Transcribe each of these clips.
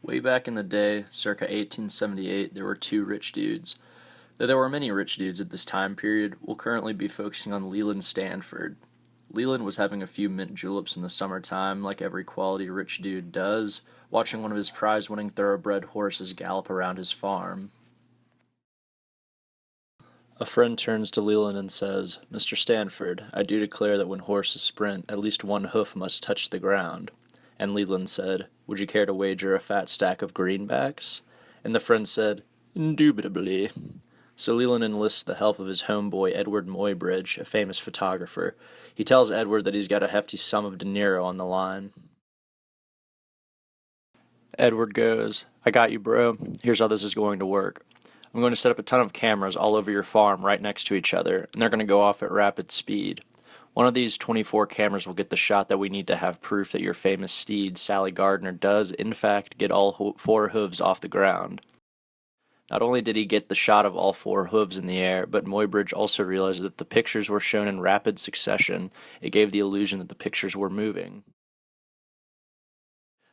Way back in the day, circa 1878, there were two rich dudes. Though there were many rich dudes at this time period, we'll currently be focusing on Leland Stanford. Leland was having a few mint juleps in the summertime, like every quality rich dude does, watching one of his prize-winning thoroughbred horses gallop around his farm. A friend turns to Leland and says, "Mr. Stanford, I do declare that when horses sprint, at least one hoof must touch the ground." And Leland said, "Would you care to wager a fat stack of greenbacks?" And the friend said, "Indubitably." So Leland enlists the help of his homeboy Edward Muybridge, a famous photographer. He tells Edward that he's got a hefty sum of dinero on the line. Edward goes, "I got you, bro. Here's how this is going to work. I'm going to set up a ton of cameras all over your farm right next to each other, and they're going to go off at rapid speed. One of these 24 cameras will get the shot that we need to have proof that your famous steed, Sally Gardner, does, in fact, get all four hooves off the ground." Not only did he get the shot of all four hooves in the air, but Muybridge also realized that the pictures were shown in rapid succession. It gave the illusion that the pictures were moving.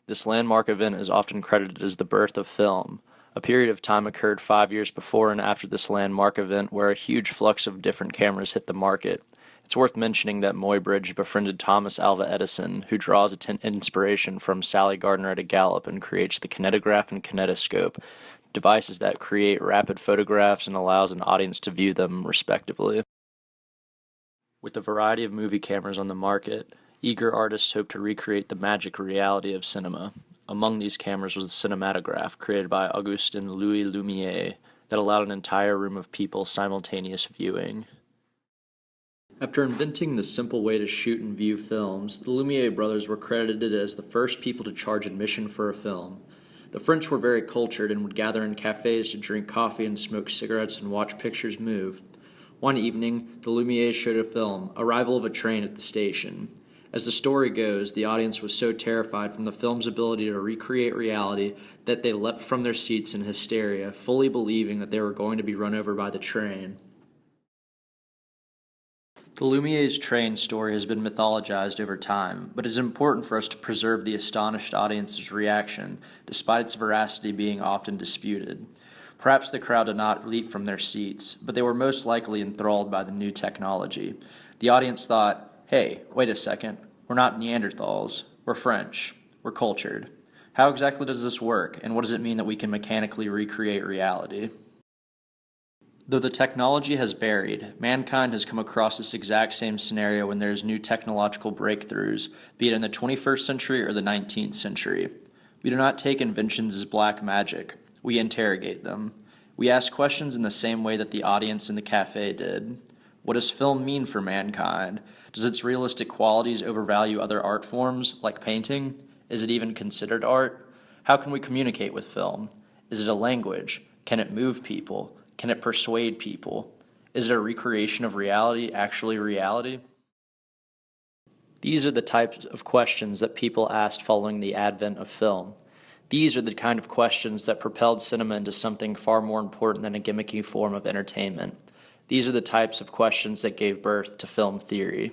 This landmark event is often credited as the birth of film. A period of time occurred 5 years before and after this landmark event where a huge flux of different cameras hit the market. It's worth mentioning that Muybridge befriended Thomas Alva Edison, who draws inspiration from Sally Gardner at a gallop and creates the kinetograph and kinetoscope, devices that create rapid photographs and allows an audience to view them respectively. With a variety of movie cameras on the market, eager artists hope to recreate the magic reality of cinema. Among these cameras was the cinematograph, created by Augustin Louis Lumière, that allowed an entire room of people simultaneous viewing. After inventing the simple way to shoot and view films, the Lumière brothers were credited as the first people to charge admission for a film. The French were very cultured and would gather in cafes to drink coffee and smoke cigarettes and watch pictures move. One evening, the Lumières showed a film, Arrival of a Train at the Station. As the story goes, the audience was so terrified from the film's ability to recreate reality that they leapt from their seats in hysteria, fully believing that they were going to be run over by the train. The Lumière's train story has been mythologized over time, but it is important for us to preserve the astonished audience's reaction, despite its veracity being often disputed. Perhaps the crowd did not leap from their seats, but they were most likely enthralled by the new technology. The audience thought, "Hey, wait a second, we're not Neanderthals, we're French, we're cultured. How exactly does this work, and what does it mean that we can mechanically recreate reality?" Though the technology has varied, mankind has come across this exact same scenario when there is new technological breakthroughs, be it in the 21st century or the 19th century. We do not take inventions as black magic. We interrogate them. We ask questions in the same way that the audience in the cafe did. What does film mean for mankind? Does its realistic qualities overvalue other art forms, like painting? Is it even considered art? How can we communicate with film? Is it a language? Can it move people? Can it persuade people? Is it a recreation of reality actually reality? These are the types of questions that people asked following the advent of film. These are the kind of questions that propelled cinema into something far more important than a gimmicky form of entertainment. These are the types of questions that gave birth to film theory.